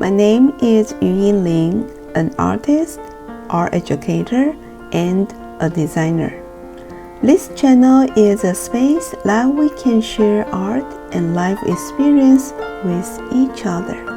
My name is Yuyin Lin, an artist, art educator, and a designer. This channel is a space that we can share art and life experience with each other.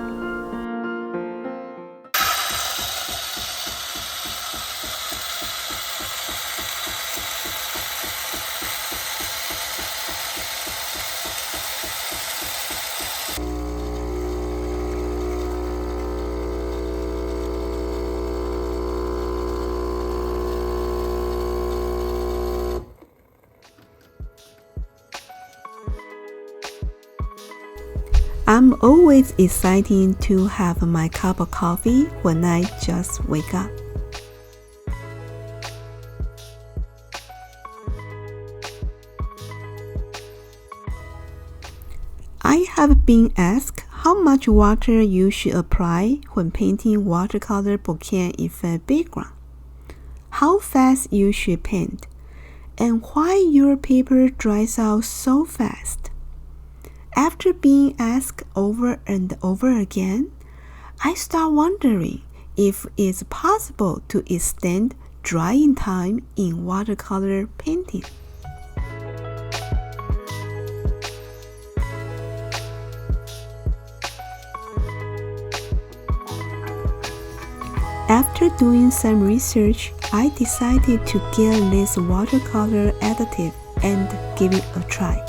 I'm always excited to have my cup of coffee when I just wake up. I have been asked how much water you should apply when painting watercolor bokeh effect background, how fast you should paint, and why your paper dries out so fast. After being asked over and over again, I start wondering if it's possible to extend drying time in watercolor painting. After doing some research, I decided to get this watercolor additive and give it a try.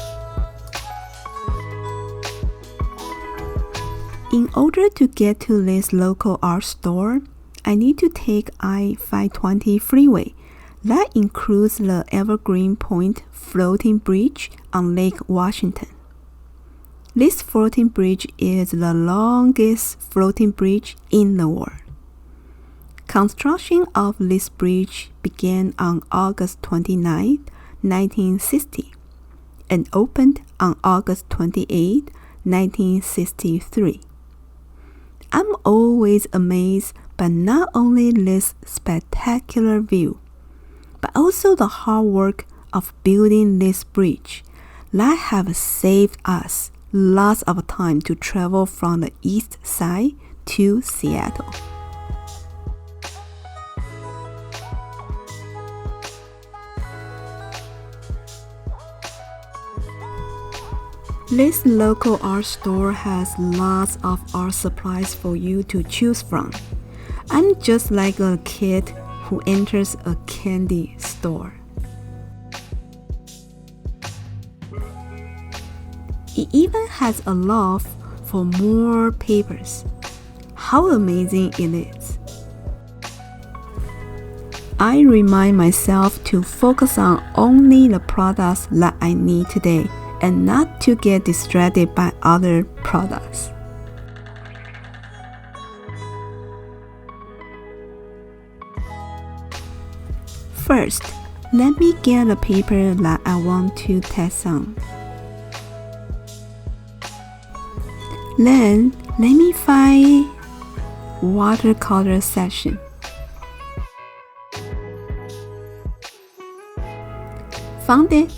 In order to get to this local art store, I need to take I-520 freeway. That includes the Evergreen Point floating bridge on Lake Washington. This floating bridge is the longest floating bridge in the world. Construction of this bridge began on August 29, 1960, and opened on August 28, 1963. I'm always amazed by not only this spectacular view, but also the hard work of building this bridge that have saved us lots of time to travel from the east side to Seattle. This local art store has lots of art supplies for you to choose from. I'm just like a kid who enters a candy store. It even has a loft for more papers. How amazing it is! I remind myself to focus on only the products that I need today, and not to get distracted by other products. First, let me get a paper that I want to test on. Then, let me find watercolor section. Found it.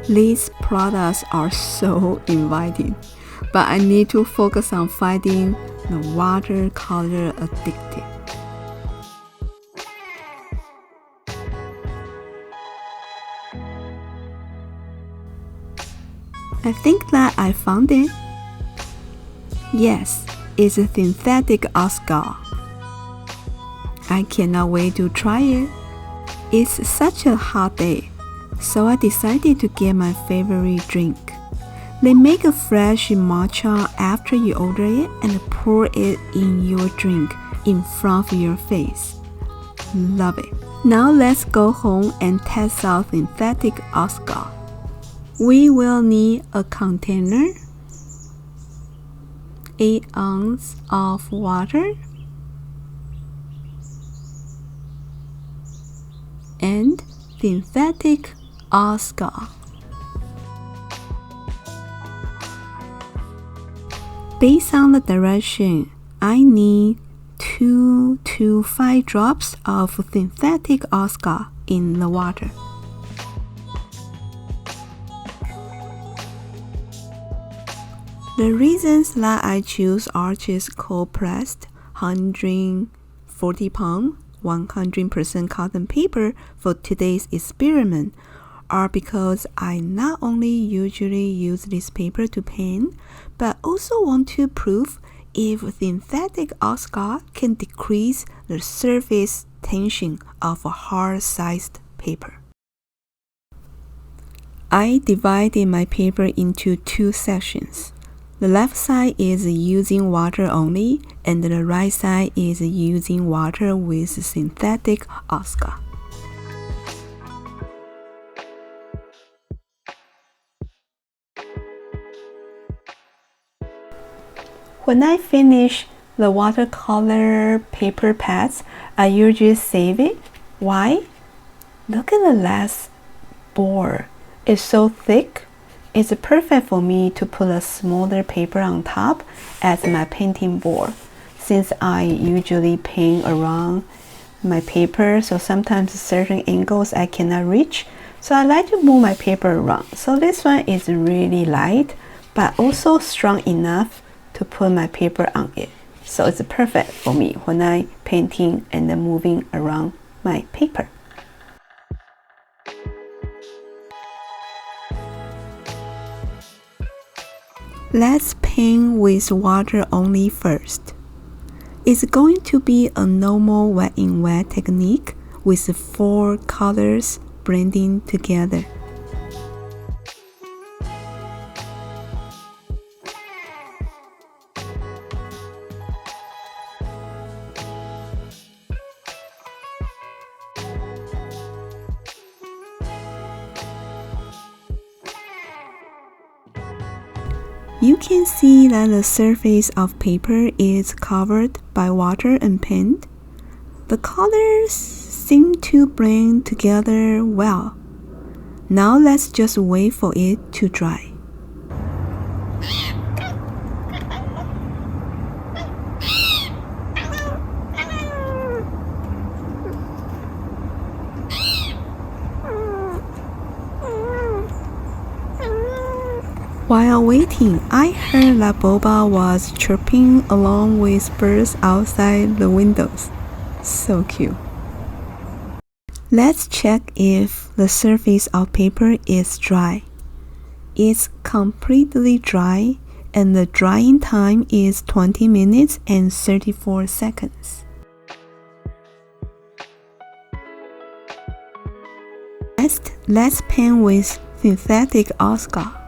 These products are so inviting, but I need to focus on finding the watercolor additive. I think that I found it. Yes, it's a syntheticoxgall. I cannot wait to try it. It's such a hot day, so I decided to get my favorite drink. They make a fresh matcha after you order it and pour it in your drink in front of your face. Love it. Now let's go home and test out syntheticoxgall. We will need a container, 8 ounces of water, and syntheticoxgall. Based on the direction, I need 2 to 5 drops of syntheticoxgall in the water. The reasons that I choose arches cold pressed 140 pound 100% cotton paper for today's experiment are because I not only usually use this paper to paint, but also want to prove if syntheticoxgall can decrease the surface tension of a hard-sized paper. I divided my paper into two sections. The left side is using water only, and the right side is using water with syntheticoxgall. When I finish the watercolor paper pads, I usually save it. Why? Look at the last board. It's so thick. It's perfect for me to put a smaller paper on top as my painting board. Since I usually paint around my paper, so sometimes certain angles I cannot reach, so I like to move my paper around. So this one is really light, but also strong enough to put my paper on it. So it's perfect for me when I painting and then moving around my paper. Let's paint with water only first. It's going to be a normal wet in wet technique with 4 colors blending together. You can see that the surface of paper is covered by water and paint. The colors seem to blend together well. Now let's just wait for it to dry. While waiting, I heard that Boba was chirping along with birds outside the windows. So cute. Let's check if the surface of paper is dry. It's completely dry, and the drying time is 20 minutes and 34 seconds. Next, let's paint with syntheticoxgall.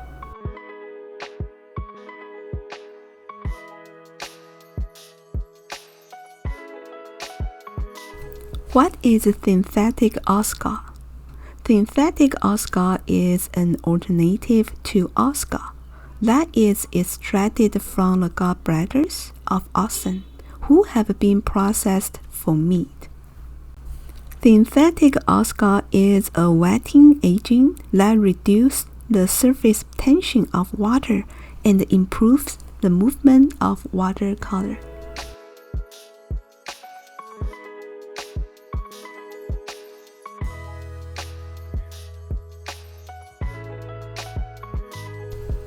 What is syntheticoxgall? Syntheticoxgall is an alternative to oxgall that is extracted from the gallbladders of oxen who have been processed for meat. Syntheticoxgall is a wetting agent that reduces the surface tension of water and improves the movement of watercolor.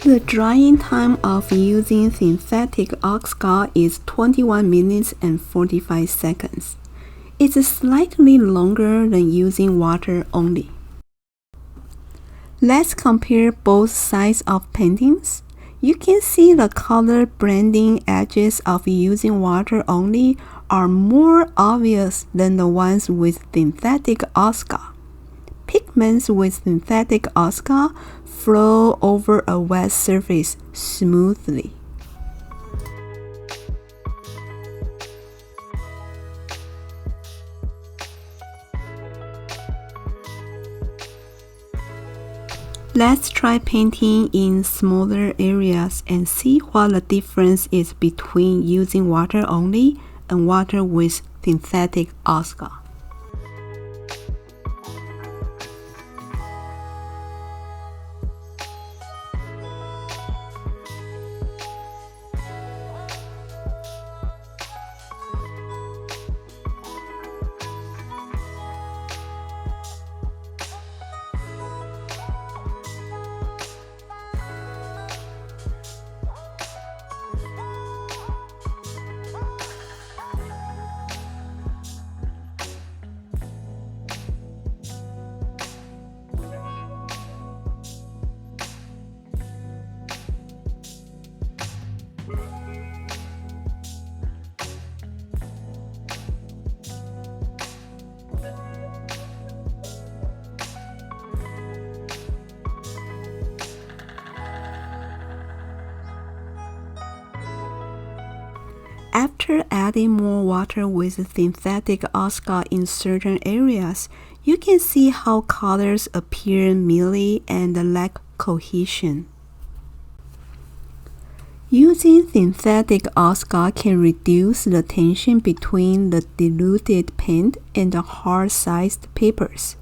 The drying time of using syntheticoxgall is 21 minutes and 45 seconds. It's slightly longer than using water only. Let's compare both sides of paintings. You can see the color blending edges of using water only are more obvious than the ones with syntheticoxgall. Pigments with syntheticoxgall flow over a wet surface smoothly. Let's try painting in smaller areas and see what the difference is between using water only and water with syntheticoxgall. After adding more water with synthetic oxgall in certain areas, you can see how colors appear mealy and lack cohesion. Using synthetic oxgall can reduce the tension between the diluted paint and the hard-sized papers,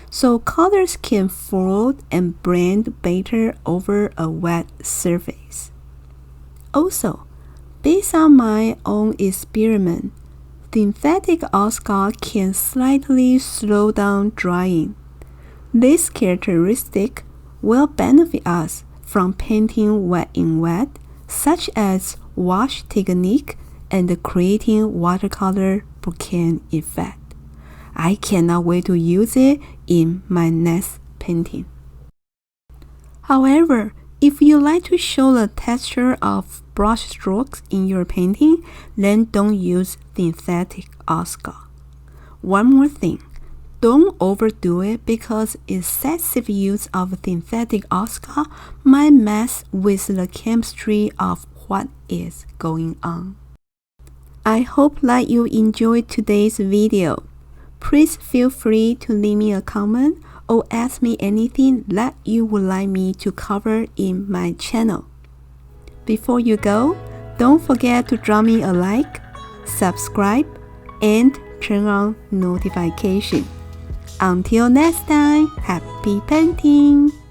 so colors can float and blend better over a wet surface. Also, based on my own experiment, synthetic oxgall can slightly slow down drying. This characteristic will benefit us from painting wet in wet, such as wash technique and creating watercolor bokeh effect. I cannot wait to use it in my next painting. However, if you like to show the texture of brush strokes in your painting, then don't use synthetic oxgall. One more thing, don't overdo it because excessive use of synthetic oxgall might mess with the chemistry of what is going on. I hope that you enjoyed today's video. Please feel free to leave me a comment or ask me anything that you would like me to cover in my channel. Before you go, don't forget to drop me a like, subscribe, and turn on notification. Until next time, happy painting!